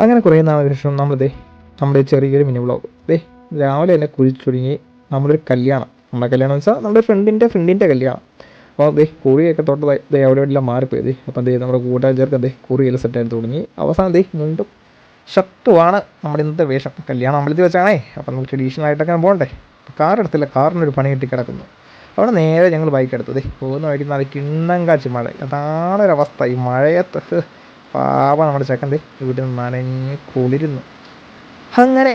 അങ്ങനെ കുറേ നാളെ ശേഷം നമ്മുടെ ചെറിയൊരു മിനി വ്ളോഗ് രാവിലെ തന്നെ കുളിച്ചൊരുങ്ങി നമ്മളൊരു കല്യാണം, നമ്മുടെ കല്യാണം എന്ന് വെച്ചാൽ നമ്മുടെ ഫ്രണ്ടിൻ്റെ കല്യാണം. അപ്പോൾ കുറിയൊക്കെ തൊട്ട് അവിടെ എല്ലാം മാറിപ്പോയത്. അപ്പം നമ്മുടെ കൂട്ടുകാർ ചേർക്ക് കുറിയെല്ലാം സെറ്റായിട്ട് തുടങ്ങി. അവസാനം മുണ്ടും ഷർട്ടുമാണ് നമ്മുടെ ഇന്നത്തെ വേഷം. കല്യാണം അമ്പലത്തിൽ വെച്ചാണേ, അപ്പം നമുക്ക് ട്രഡീഷണൽ ആയിട്ടൊക്കെ പോകണ്ടേ. കാർ എടുത്തില്ല, കാറിനൊരു പണി കിട്ടി കിടക്കുന്നു. അവിടെ നേരെ ഞങ്ങൾ ബൈക്ക് എടുത്തത്. പോകുന്ന വഴിക്ക് നല്ല കിണ്ണം കാച്ചി മഴ. അതാണൊരവസ്ഥ ഈ മഴയത്ത്. പാവം നമ്മുടെ ചെക്കൻ വീട്ടിൽ നിന്ന് നനഞ്ഞ് കുളിരുന്നു. അങ്ങനെ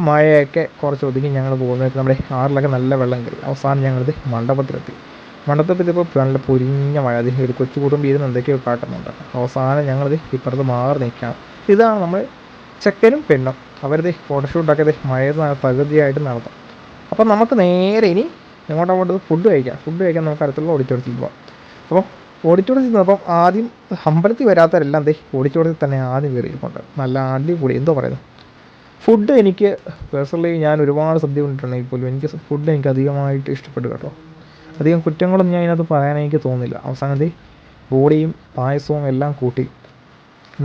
മഴയൊക്കെ കുറച്ച് ഒതുങ്ങി ഞങ്ങൾ പോകുന്നത് നമ്മുടെ ആറിലൊക്കെ നല്ല വെള്ളം കയറി. അവസാനം ഞങ്ങളിത് മണ്ഡപത്തിലെത്തിയപ്പോൾ നല്ല പൊരിഞ്ഞ മഴ. ഒരു കൊച്ചു കുടുംബം ഇരുന്ന് എന്തൊക്കെയോ കാട്ടുന്നുണ്ട്. അവസാനം ഞങ്ങളിത് ഇപ്പുറത്ത് മാറി നിൽക്കുകയാണ്. ഇതാണ് നമ്മൾ ചെക്കനും പെണ്ണും. അവരിത് ഫോട്ടോഷൂട്ടൊക്കെ മഴയത് പകുതിയായിട്ട് നടത്തും. അപ്പം നമുക്ക് നേരെ ഇനി അങ്ങോട്ട് ഫുഡ് കഴിക്കാൻ നമുക്ക് അടുത്തുള്ള ഓഡിറ്റോറിയത്തിൽ പോകാം. അപ്പം ഓഡിറ്റോറിയത്തിൽ നിന്നപ്പം ആദ്യം അമ്പലത്തിൽ വരാത്തവരെല്ലാം ഓഡിറ്റോറിയത്തിൽ തന്നെ ആദ്യം കയറിയിട്ടുണ്ട്. നല്ല അടിപൊളി എന്തോ പറയുന്നത് ഫുഡ്. എനിക്ക് പേഴ്സണലി ഞാൻ ഒരുപാട് സദ്യ കൊണ്ടിട്ടുണ്ടെങ്കിൽ പോലും ഫുഡ് എനിക്ക് അധികമായിട്ട് ഇഷ്ടപ്പെട്ടു കേട്ടോ. അധികം കുറ്റങ്ങളൊന്നും ഞാൻ അതിനകത്ത് പറയാൻ എനിക്ക് തോന്നുന്നില്ല. അവസാനം ബോഡിയും പായസവും എല്ലാം കൂട്ടി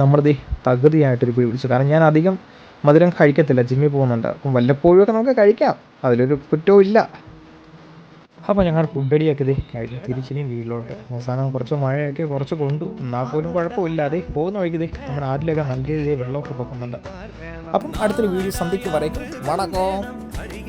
നമ്മളിത് തകൃതിയായിട്ടൊരു പിടി പിടിച്ചു. കാരണം ഞാൻ അധികം മധുരം കഴിക്കത്തില്ല, ജിമ്മിൽ പോകുന്നുണ്ട്. അപ്പം വല്ലപ്പോഴുമൊക്കെ നമുക്ക് കഴിക്കാം, അതിലൊരു കുറ്റവും ഇല്ല. അപ്പോൾ ഞങ്ങൾ ഫുഡടിയൊക്കെ കഴിഞ്ഞ് തിരിച്ചിനി വീട്ടിലോട്ട്. അവസാനം കുറച്ച് മഴയൊക്കെ കുറച്ച് കൊണ്ടു, എന്നാൽ പോലും കുഴപ്പമില്ല. പോകുന്ന വഴിക്ക് നമ്മുടെ ആറ്റിലൊക്കെ നല്ല രീതിയിൽ വെള്ളമൊക്കെ പൊക്കുന്നുണ്ട്. അപ്പം അടുത്തൊരു വീഡിയോ സന്ധിക്ക് പറയും വണക്കം.